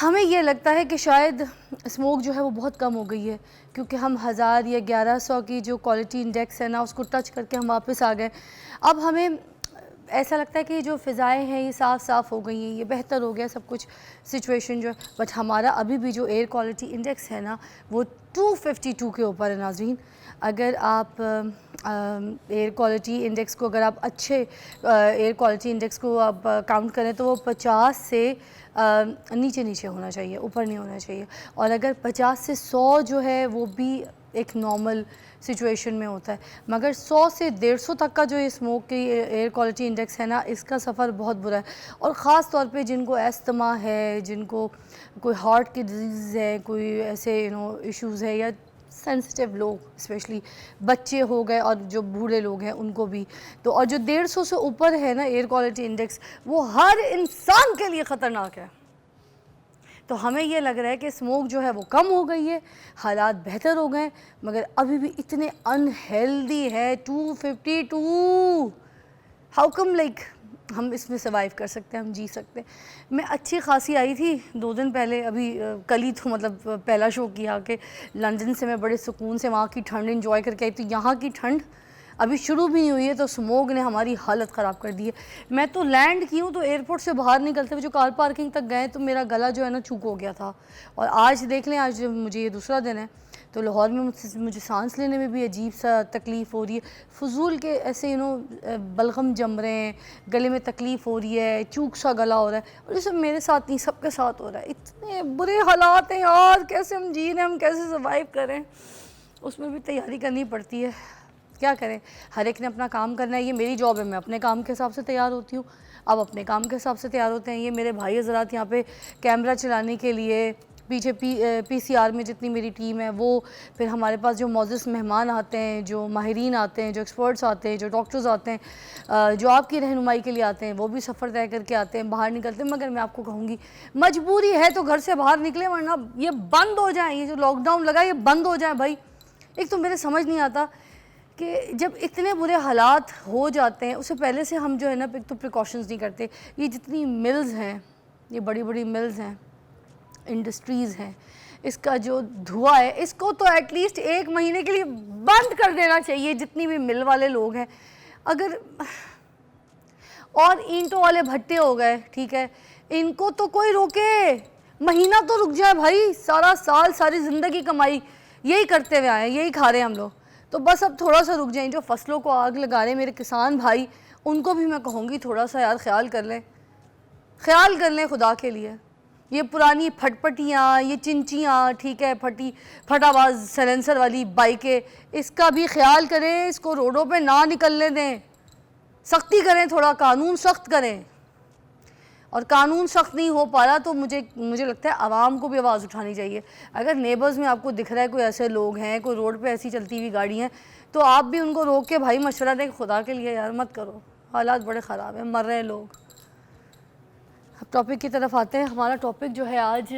हमें ये लगता है कि शायद स्मोक जो है वो बहुत कम हो गई है, क्योंकि हम 1000 या 1100 की जो क्वालिटी इंडेक्स है ना, उसको टच करके हम वापस आ गए। अब हमें ऐसा लगता है कि जो फ़िज़ाएँ हैं ये साफ़ साफ़ हो गई हैं, ये बेहतर हो गया सब कुछ सिचुएशन जो है। बट हमारा अभी भी जो एयर क्वालिटी इंडेक्स है ना, वो 252 के ऊपर है नाज़रीन। अगर आप एयर क्वालिटी इंडेक्स को, अगर आप अच्छे एयर क्वालिटी इंडेक्स को आप काउंट करें तो वो 50 से नीचे नीचे होना चाहिए, ऊपर नहीं होना चाहिए। और अगर 50 से 100 जो है वो भी एक नॉर्मल सिचुएशन में होता है, मगर 100 से 150 तक का जो ये स्मोक की एयर क्वालिटी इंडेक्स है ना, इसका सफ़र बहुत बुरा है। और ख़ास तौर पे जिनको एस्थमा है, जिनको कोई हार्ट की डिजीज़ है, कोई ऐसे इश्यूज़ है, या सेंसिटिव लोग, स्पेशली बच्चे हो गए और जो बूढ़े लोग हैं उनको भी। तो और जो 150 से ऊपर है ना एयर क्वालिटी इंडेक्स, वो हर इंसान के लिए ख़तरनाक है। तो हमें ये लग रहा है कि स्मोक जो है वो कम हो गई है, हालात बेहतर हो गए, मगर अभी भी इतने अनहेल्दी है। 252 हाउ कम, लाइक हम इसमें सर्वाइव कर सकते हैं, हम जी सकते हैं। मैं अच्छी खासी आई थी 2 दिन पहले, अभी कल ही तो मतलब पहला शो किया कि लंदन से मैं बड़े सुकून से वहाँ की ठंड एंजॉय करके आई। तो यहाँ की ठंड अभी शुरू भी नहीं हुई है तो स्मोक ने हमारी हालत ख़राब कर दी है। मैं तो लैंड की हूँ तो एयरपोर्ट से बाहर निकलते हुए जो कार पार्किंग तक गए तो मेरा गला जो है ना चूक हो गया था। और आज देख लें, आज मुझे ये दूसरा दिन है तो लाहौर में मुझे सांस लेने में भी अजीब सा तकलीफ़ हो रही है। फजूल के ऐसे बलगम जम रहे हैं, गले में तकलीफ़ हो रही है, चूक सा गला हो रहा है। और ये सब मेरे साथ नहीं, सबके साथ हो रहा है। इतने बुरे हालात हैं यार, कैसे हम जी रहे हैं, हम कैसे सर्वाइव करें, उसमें भी तैयारी करनी पड़ती है। क्या करें, हर एक ने अपना काम करना है। ये मेरी जॉब है, मैं अपने काम के हिसाब से तैयार होती हूँ, अब अपने काम के हिसाब से तैयार होते हैं। ये मेरे भाई हज़रात यहाँ पे कैमरा चलाने के लिए, पीछे पीसीआर में जितनी मेरी टीम है वो, फिर हमारे पास जो मौजूद मेहमान आते हैं, जो माहिरीन आते हैं, जो एक्सपर्ट्स आते हैं, जो डॉक्टर्स आते हैं, जो आपकी रहनुमाई के लिए आते हैं, वो भी सफ़र तय करके आते हैं, बाहर निकलते हैं। मगर मैं आपको कहूँगी, मजबूरी है तो घर से बाहर निकले, वरना ये बंद हो जाए, ये जो लॉकडाउन लगा ये बंद हो जाए भाई। एक तो मेरे समझ नहीं आता कि जब इतने बुरे हालात हो जाते हैं उससे पहले से हम जो है ना एक तो प्रिकॉशंस नहीं करते। ये जितनी मिल्स हैं, ये बड़ी बड़ी मिल्स हैं, इंडस्ट्रीज़ हैं, इसका जो धुआं है इसको तो एटलीस्ट 1 महीने के लिए बंद कर देना चाहिए, जितनी भी मिल वाले लोग हैं। अगर और ईंटों वाले भट्टे हो गए, ठीक है, इनको तो कोई रोके, महीना तो रुक जाए भाई। सारा साल सारी ज़िंदगी कमाई यही करते हुए आए हैं, यही खा रहे हैं हम लोग, तो बस अब थोड़ा सा रुक जाएं। जो फसलों को आग लगा रहे हैं मेरे किसान भाई, उनको भी मैं कहूँगी थोड़ा सा यार ख्याल कर लें, ख्याल कर लें खुदा के लिए। ये पुरानी फटपटियाँ, ये चिंचियाँ, ठीक है, फटाबाज सलेंसर वाली बाइकें, इसका भी ख्याल करें, इसको रोडों पे ना निकलने दें, सख्ती करें, थोड़ा कानून सख्त करें। और कानून सख्त नहीं हो पा रहा तो मुझे लगता है आवाम को भी आवाज़ उठानी चाहिए। अगर नेबर्स में आपको दिख रहा है कोई ऐसे लोग हैं, कोई रोड पे ऐसी चलती हुई गाड़ी हैं, तो आप भी उनको रोक के भाई मशवरा दें, खुदा के लिए यार मत करो, हालात बड़े ख़राब हैं, मर रहे हैं लोग। अब टॉपिक की तरफ आते हैं। हमारा टॉपिक जो है आज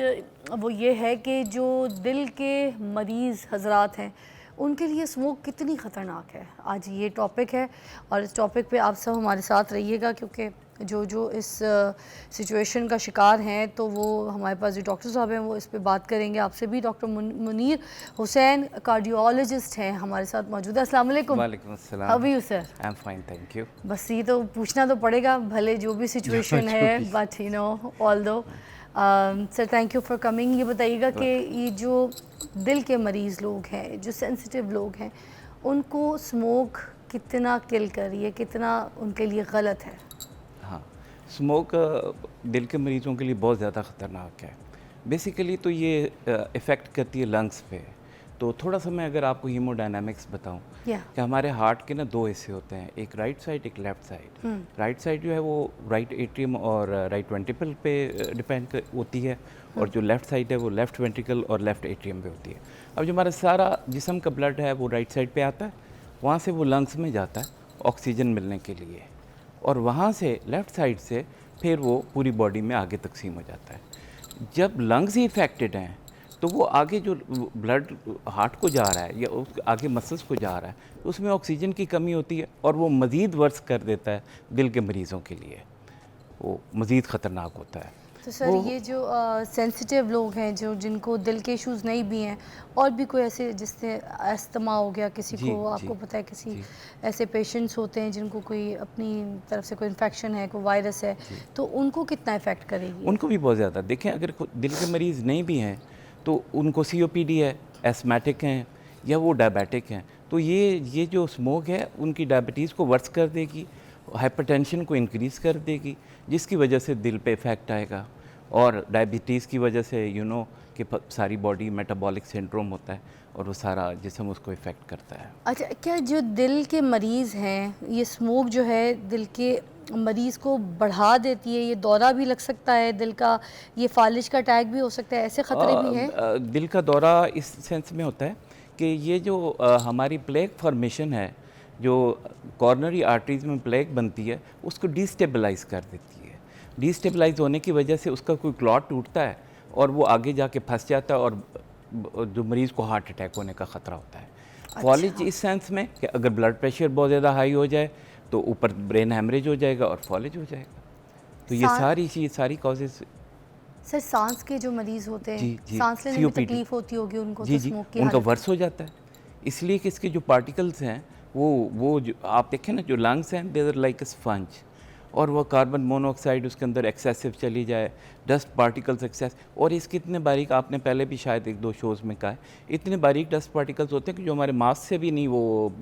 वो ये है कि जो दिल के मरीज़ हजरात हैं उनके लिए स्मोक कितनी ख़तरनाक है, आज ये टॉपिक है। और इस टॉपिक पे आप सब हमारे साथ रहिएगा, क्योंकि जो इस सिचुएशन का शिकार हैं तो वो हमारे पास जो डॉक्टर साहब हैं वो इस पे बात करेंगे। आपसे भी डॉक्टर मुनीर हुसैन कार्डियोलॉजिस्ट हैं हमारे साथ मौजूद है। अस्सलाम वालेकुम। वालेकुम अस्सलाम। How are you sir? I am fine, thank you. बस ये तो पूछना तो पड़ेगा, भले जो भी सिचुएशन है, but although sir thank you for coming. ये बताइएगा कि ये जो दिल के मरीज़ लोग हैं, जो सेंसिटिव लोग हैं, उनको स्मोक कितना किल कर रही है, कितना उनके लिए गलत है? हाँ, स्मोक दिल के मरीज़ों के लिए बहुत ज़्यादा ख़तरनाक है। बेसिकली तो ये इफ़ेक्ट करती है लंग्स पे। तो थोड़ा सा मैं अगर आपको हीमोडायनामिक्स बताऊं कि हमारे हार्ट के ना 2 हिस्से होते हैं, एक राइट साइड, एक लेफ़्ट साइड। राइट साइड जो है वो राइट एट्रियम और राइट वेंट्रिकल पे डिपेंड होती है, और जो लेफ़्ट साइड है वो लेफ़्ट वेंट्रिकल और लेफ़्ट एट्रियम पे होती है। अब जो हमारा सारा जिस्म का ब्लड है वो राइट साइड पे आता है, वहाँ से वो लंग्स में जाता है ऑक्सीजन मिलने के लिए, और वहाँ से लेफ़्ट साइड से फिर वो पूरी बॉडी में आगे तकसीम हो जाता है। जब लंग्स ही इफ़ेक्टेड हैं तो वो आगे जो ब्लड हार्ट को जा रहा है या आगे मसल्स को जा रहा है, तो उसमें ऑक्सीजन की कमी होती है और वो मज़ीद वर्स कर देता है दिल के मरीज़ों के लिए, वो मज़ीद ख़तरनाक होता है। तो सर ये जो सेंसिटिव लोग हैं जो जिनको दिल के इश्यूज नहीं भी हैं और भी कोई ऐसे जिससे अस्थमा हो गया किसी जी, को, आपको जी, पता है किसी जी, ऐसे पेशेंट्स होते हैं जिनको कोई अपनी तरफ से कोई इन्फेक्शन है, कोई वायरस है, जी। तो उनको कितना इफ़ेक्ट करेगी? उनको भी बहुत ज़्यादा देखें, अगर दिल के मरीज़ नहीं भी हैं तो उनको सीओपीडी है, एस्थमेटिक हैं या वो डायबिटिक हैं, तो ये जो स्मोक है उनकी डायबिटीज़ को वर्स कर देगी, हाइपरटेंशन को इंक्रीज़ कर देगी, जिसकी वजह से दिल पे इफ़ेक्ट आएगा। और डायबिटीज़ की वजह से कि सारी बॉडी मेटाबॉलिक सिंड्रोम होता है और वो सारा जिस्म उसको इफ़ेक्ट करता है। अच्छा, क्या जो दिल के मरीज़ हैं, ये स्मोक जो है दिल के मरीज़ को बढ़ा देती है, ये दौरा भी लग सकता है दिल का, ये फालिज का अटैक भी हो सकता है, ऐसे ख़तरे भी हैं? दिल का दौरा इस सेंस में होता है कि ये जो हमारी प्लेक फॉर्मेशन है, जो कॉर्नरी आर्टरीज में प्लेक बनती है, उसको डिस्टेबलाइज कर देती है। डिस्टेबलाइज होने की वजह से उसका कोई क्लॉट टूटता है और वो आगे जाके फंस जाता है और जो मरीज़ को हार्ट अटैक होने का ख़तरा होता है। फॉलिज इस सेंस में कि अगर ब्लड प्रेशर बहुत ज़्यादा हाई हो जाए तो ऊपर ब्रेन हैमरेज हो जाएगा और फॉलिज हो जाएगा। तो ये सारी कॉजेज़। सर सांस के जो मरीज़ होते हैं, जी, जी, सांस लेने में COPD। तकलीफ होती होगी उनको, जी, तो जी, स्मोक की उनका हालत वर्स हो जाता है। इसलिए कि इसके जो पार्टिकल्स हैं वो जो आप देखें ना, जो लंग्स हैं they are like a sponge, और वो कार्बन मोनोऑक्साइड उसके अंदर एक्सेसिव चली जाए, डस्ट पार्टिकल्स एक्सेस, और इसके इतने बारीक, आपने पहले भी शायद 1-2 शोज़ में कहा है, इतने बारीक डस्ट पार्टिकल्स होते हैं कि जो हमारे मास्क से भी नहीं वो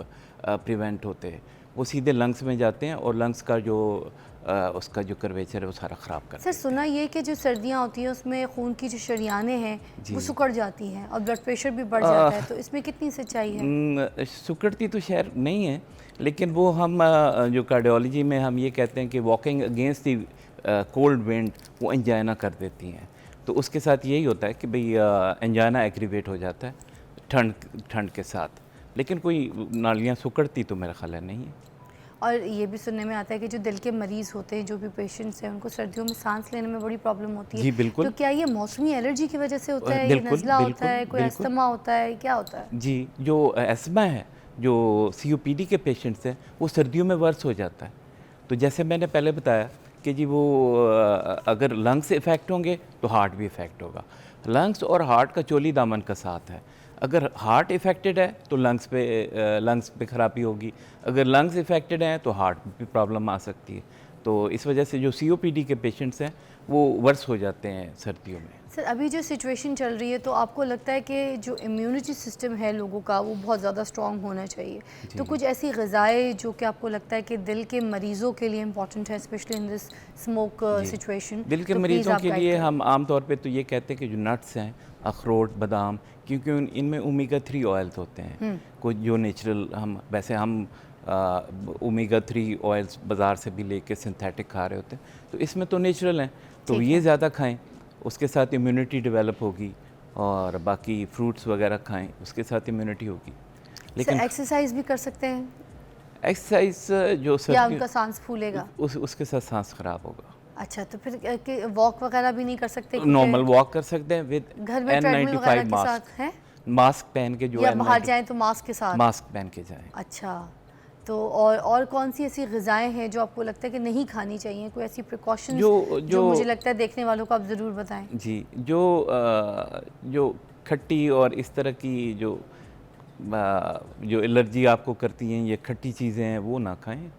प्रिवेंट होते, वो सीधे लंग्स में जाते हैं और लंग्स का जो उसका जो कर्वेचर है वो सारा ख़राब कर सर देते हैं। सुना ये कि जो सर्दियाँ होती हैं उसमें खून की जो शरियानें हैं वो सिकुड़ जाती हैं और ब्लड प्रेशर भी बढ़ जाता है, तो इसमें कितनी सच्चाई है? सिकुड़ती तो शहर नहीं है, लेकिन वो हम जो कार्डियोलॉजी में हम ये कहते हैं कि walking against the cold wind वो एंजाइना कर देती हैं। तो उसके साथ यही होता है कि भाई एंजाइना एग्रीवेट हो जाता है ठंड के साथ, लेकिन कोई नालियाँ सिकुड़ती तो मेरा ख्याल है नहीं है। और ये भी सुनने में आता है कि जो दिल के मरीज़ होते हैं, जो भी पेशेंट्स हैं, उनको सर्दियों में सांस लेने में बड़ी प्रॉब्लम होती है। जी बिल्कुल। तो क्या ये मौसमी एलर्जी की वजह से होता है, ये बिल्कुल, नज़ला होता बिल्कुल, है, कोई बिल्कुल। अस्थमा होता है, क्या होता है? जी, जो एस्मा है, जो सीओपीडी के पेशेंट्स हैं, वो सर्दियों में वर्स हो जाता है। तो जैसे मैंने पहले बताया कि जी वो अगर लंग्स इफ़ेक्ट होंगे तो हार्ट भी इफ़ेक्ट होगा। लंग्स और हार्ट का चोली दामन का साथ है। अगर हार्ट इफ़ेक्टेड है तो लंग्स पे खराबी होगी, अगर लंग्स इफ़ेक्टेड हैं तो हार्ट भी प्रॉब्लम आ सकती है। तो इस वजह से जो सीओपीडी के पेशेंट्स हैं वो वर्स हो जाते हैं सर्दियों में। सर अभी जो सिचुएशन चल रही है, तो आपको लगता है कि जो इम्यूनिटी सिस्टम है लोगों का वो बहुत ज़्यादा स्ट्रॉन्ग होना चाहिए, तो कुछ ऐसी ग़िज़ाएँ जो कि आपको लगता है कि दिल के मरीज़ों के लिए इम्पॉर्टेंट है, specially in this smoke situation? दिल के मरीज़ों के लिए हम आम तौर पे तो ये कहते हैं कि जो नट्स हैं, अखरोट, बादाम, क्योंकि इनमें ओमेगा 3 ऑयल्स होते हैं, कुछ जो नेचुरल, हम ओमेगा 3 ऑयल्स बाज़ार से भी लेके सिंथेटिक खा रहे होते हैं, तो इसमें तो नेचुरल हैं, तो ये ज़्यादा खाएं, उसके साथ इम्यूनिटी डेवलप होगी। और बाकी फ्रूट्स वगैरह खाएं, उसके साथ इम्यूनिटी होगी। लेकिन एक्सरसाइज भी कर सकते हैं एक्सरसाइज जो या उनका सांस फूलेगा? उसके साथ सांस खराब होगा। अच्छा, तो फिर वॉक वगैरह भी नहीं कर सकते? नॉर्मल वॉक कर सकते हैं विद घर में ट्रेडमिल वगैरह के साथ है, मास्क पहन के, जो या बाहर जाएं तो मास्क के साथ? मास्क पहन के जाएं। अच्छा, तो और कौन सी ऐसी ग़िज़ाएँ हैं जो आपको लगता है कि नहीं खानी चाहिए? कोई ऐसी प्रिकॉशंस जो मुझे लगता है देखने वालों को आप ज़रूर बताएं। जी, जो खट्टी और इस तरह की जो एलर्जी आपको करती हैं, ये खट्टी चीज़ें हैं, वो ना खाएं।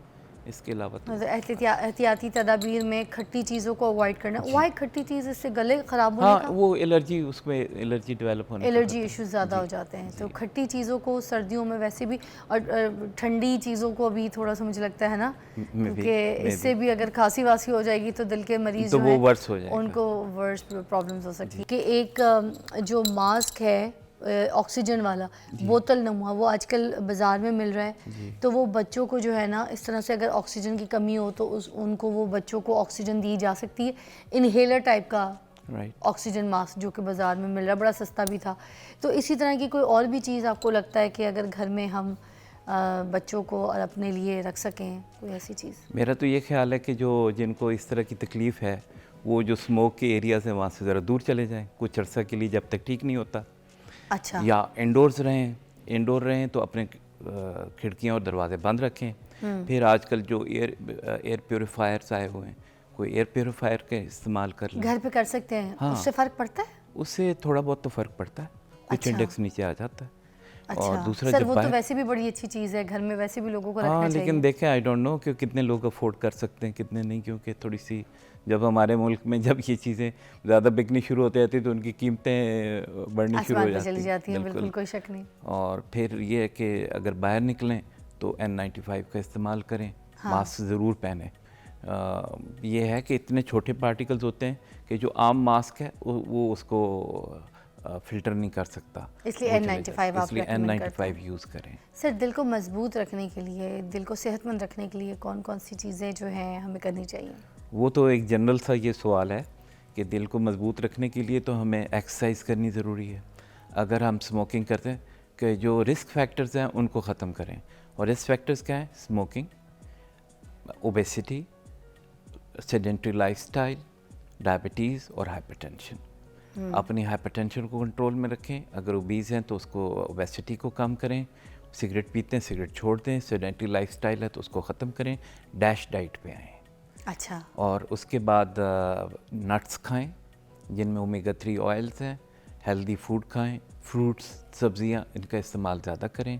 इसके अलावा तो एहतियाती तदाबीर में खट्टी चीज़ों को अवॉइड करना। वाई खट्टी चीज़, इससे गले ख़राब होने का? वो एलर्जी, उसमें एलर्जी डेवलप होने, एलर्जी इश्यूज ज़्यादा हो जाते हैं। तो खट्टी चीज़ों को सर्दियों में वैसे भी, और ठंडी चीज़ों को भी थोड़ा सा मुझे लगता है ना, क्योंकि इससे भी अगर खांसी वासी हो जाएगी तो दिल के मरीज़ तो जो वो हैं वर्स हो जाएगा, उनको वर्स प्रॉब्लम्स हो सकती है। कि एक जो मास्क है ऑक्सीजन वाला, बोतल नुमा, वो आजकल बाज़ार में मिल रहा है, तो वो बच्चों को जो है ना, इस तरह से अगर ऑक्सीजन की कमी हो तो उनको वो बच्चों को ऑक्सीजन दी जा सकती है, इनहेलर टाइप का ऑक्सीजन मास्क जो कि बाज़ार में मिल रहा है, बड़ा सस्ता भी था। तो इसी तरह की कोई और भी चीज़ आपको लगता है कि अगर घर में हम बच्चों को और अपने लिए रख सकें, कोई ऐसी चीज़? मेरा तो ये ख्याल है कि जिनको इस तरह की तकलीफ़ है, वो जो स्मोक के एरियाज़ हैं वहाँ से ज़रा दूर चले जाएँ कुछ अर्सा के लिए, जब तक ठीक नहीं होता। अच्छा। या इंडोर रहें तो अपने खिड़कियाँ और दरवाजे बंद रखें। फिर आजकल जो एयर प्योरीफायर्स आए हुए हैं कोई एयर प्योरीफायर का इस्तेमाल कर लें। घर पे कर सकते हैं? हाँ। उससे फ़र्क पड़ता है? उससे थोड़ा बहुत तो फ़र्क पड़ता है, कुछ अच्छा। इंडेक्स नीचे आ जाता है। अच्छा और दूसरा सर, जब वो तो बाहर, वैसे भी बड़ी अच्छी चीज़ है, घर में वैसे भी लोगों को रखना हाँ चाहिए। लेकिन देखें आई डोंट नो कि कितने लोग अफोर्ड कर सकते हैं कितने नहीं, क्योंकि थोड़ी सी जब हमारे मुल्क में जब ये चीज़ें ज़्यादा बिकनी शुरू होती जाती है तो उनकी कीमतें बढ़नी शुरू हो आसमान पे जाती चली जाती हैं, बिल्कुल बिल्कुल। कोई शक नहीं। और फिर ये है कि अगर बाहर निकलें तो N95 का इस्तेमाल करें, मास्क ज़रूर पहने। ये है कि इतने छोटे पार्टिकल्स होते हैं कि जो आम मास्क है वो उसको फ़िल्टर नहीं कर सकता, इसलिए वो चले N95 जाते हैं। आप इसलिए recommend करते N95 यूज़ करें। सर, दिल को मजबूत रखने के लिए, दिल को सेहतमंद रखने के लिए कौन कौन सी चीज़ें जो हैं हमें करनी चाहिए? वो तो एक जनरल सा ये सवाल है कि दिल को मजबूत रखने के लिए तो हमें एक्सरसाइज करनी ज़रूरी है। अगर हम स्मोकिंग करते हैं कि जो रिस्क फैक्टर्स हैं उनको ख़त्म करें, और रिस्क फैक्टर्स क्या हैं? Smoking, obesity, sedentary lifestyle, diabetes और हाइपरटेंशन। अपनी हाइपरटेंशन को कंट्रोल में रखें, अगर ओबीज़ हैं तो उसको ओबेसिटी को कम करें, सिगरेट पीते हैं सिगरेट छोड़ दें, सेडेंटरी लाइफस्टाइल है तो उसको ख़त्म करें, डैश डाइट पे आएँ। अच्छा। और उसके बाद नट्स खाएं जिनमें ओमेगा 3 ऑयल्स हैं, हेल्दी फूड खाएं, फ्रूट्स, सब्जियां, इनका इस्तेमाल ज़्यादा करें,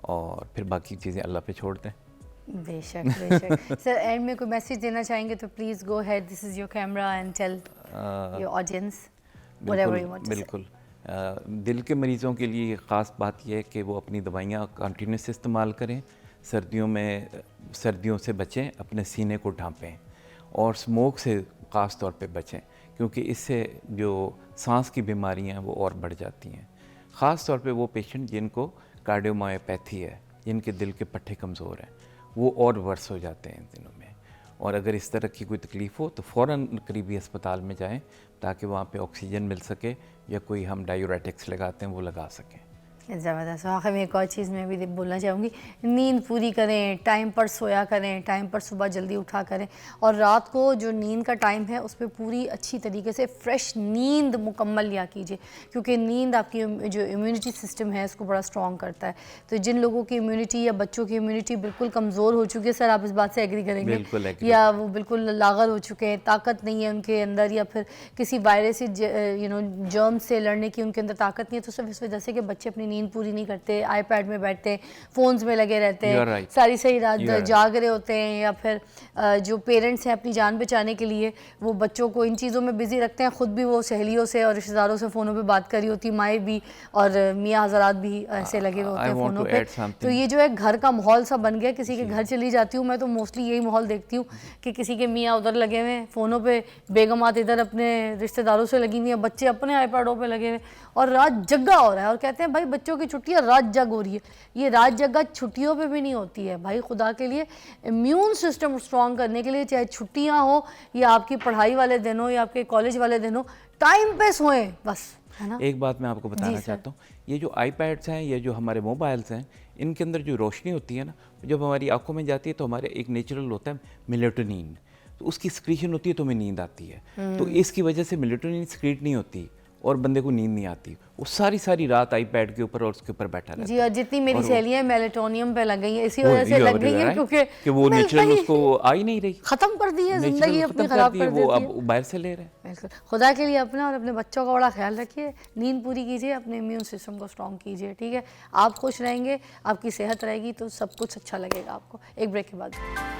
और फिर बाकी चीज़ें अल्लाह पे छोड़ दें। बेशक बेशक। सर, एंड में कोई मैसेज देना चाहेंगे तो please go ahead, this is your camera and tell your audience whatever you want to say. बिल्कुल। दिल के मरीज़ों के लिए ख़ास बात यह है कि वो अपनी दवाइयाँ कंटिन्यूस इस्तेमाल करें, सर्दियों से बचें, अपने सीने को ढांपें, और स्मोक से ख़ास तौर पे बचें, क्योंकि इससे जो सांस की बीमारियां हैं वो और बढ़ जाती हैं। ख़ास तौर पे वो पेशेंट जिनको कार्डियोमायोपैथी है, जिनके दिल के पट्टे कमज़ोर हैं, वो और वर्स हो जाते हैं इन दिनों में। और अगर इस तरह की कोई तकलीफ़ हो तो फ़ौरन करीबी अस्पताल में जाएं, ताकि वहाँ पे ऑक्सीजन मिल सके, या कोई हम डायूरेटिक्स लगाते हैं वो लगा सकें। ज़बरदस्त। आखिर में एक और चीज़ मैं भी बोलना चाहूँगी, नींद पूरी करें, टाइम पर सोया करें, टाइम पर सुबह जल्दी उठा करें, और रात को जो नींद का टाइम है उस पर पूरी अच्छी तरीके से फ्रेश नींद मुकम्मल लिया कीजिए, क्योंकि नींद आपकी जो इम्यूनिटी सिस्टम है उसको बड़ा स्ट्रॉन्ग करता है। तो जिन लोगों की इम्यूनिटी या बच्चों की इम्यूनिटी बिल्कुल कमज़ोर हो चुकी है, सर आप इस बात से एग्री करेंगे, या वो बिल्कुल लाग़र हो चुके हैं, ताकत नहीं है उनके अंदर, या फिर किसी वायरस जर्म से लड़ने की उनके अंदर ताकत नहीं है, तो सिर्फ इस वजह से कि बच्चे अपनी नींद पूरी नहीं करते, आईपैड में बैठते हैं, फ़ोन्स में लगे रहते हैं, सारी सही रात जाग रहे होते हैं, या फिर जो पेरेंट्स हैं अपनी जान बचाने के लिए वो बच्चों को इन चीज़ों में बिज़ी रखते हैं, ख़ुद भी वो सहेलियों से और रिश्तेदारों से फ़ोनों पे बात कर रही होती, माएँ भी और मियाँ हज़रात भी ऐसे लगे हुए होते हैं फ़ोनों पे। तो ये जो है घर का माहौल सा बन गया, किसी के घर चली जाती हूँ मैं तो मोस्टली यही माहौल देखती हूँ कि किसी के मियाँ उधर लगे हुए हैं फ़ोनों पे, बेगमात इधर अपने रिश्तेदारों से लगी हुई हैं, बच्चे अपने आईपैडों पे लगे हुए, और रात जग्गा हो रहा है, और कहते हैं भाई बच्चों की छुट्टियां रात जग हो रही है। ये रात जग्गा छुट्टियों पे भी नहीं होती है भाई, खुदा के लिए इम्यून सिस्टम स्ट्रॉन्ग करने के लिए, चाहे छुट्टियां हो या आपकी पढ़ाई वाले दिन हो या आपके कॉलेज वाले दिन हो, टाइम पे सोएं बस, है ना। एक बात मैं आपको बताना चाहता हूँ, ये जो आईपैड्स हैं, ये जो हमारे मोबाइल्स हैं, इनके अंदर जो रोशनी होती है ना, जब हमारी आंखों में जाती है तो हमारे एक नेचुरल होता है मेलेटोनिन, तो उसकी स्क्रीशन होती है तो हमें नींद आती है। तो इसकी वजह से मेलेटोनिन स्क्रीट नहीं होती और बंदे को नींद नहीं आती, वो सारी रात आईपैड के ऊपर और उसके ऊपर बैठा रहता है। जी, और जितनी मेरी सहेलियां मेलेटोनियम पे लग गई हैं, इसी वजह से लग गई हैं क्योंकि वो नेचुरल उसको आ ही नहीं रही, ख़त्म कर दी है ज़िंदगी अपनी, ख़राब कर दी है, वो अब बाहर से ले रहे हैं। बिल्कुल। खुदा के लिए अपना और अपने बच्चों का बड़ा ख्याल रखिए, नींद पूरी कीजिए, अपने इम्यून सिस्टम को स्ट्रॉन्ग कीजिए, ठीक है। आप खुश रहेंगे, आपकी सेहत रहेगी तो सब कुछ अच्छा लगेगा आपको। एक ब्रेक के बाद।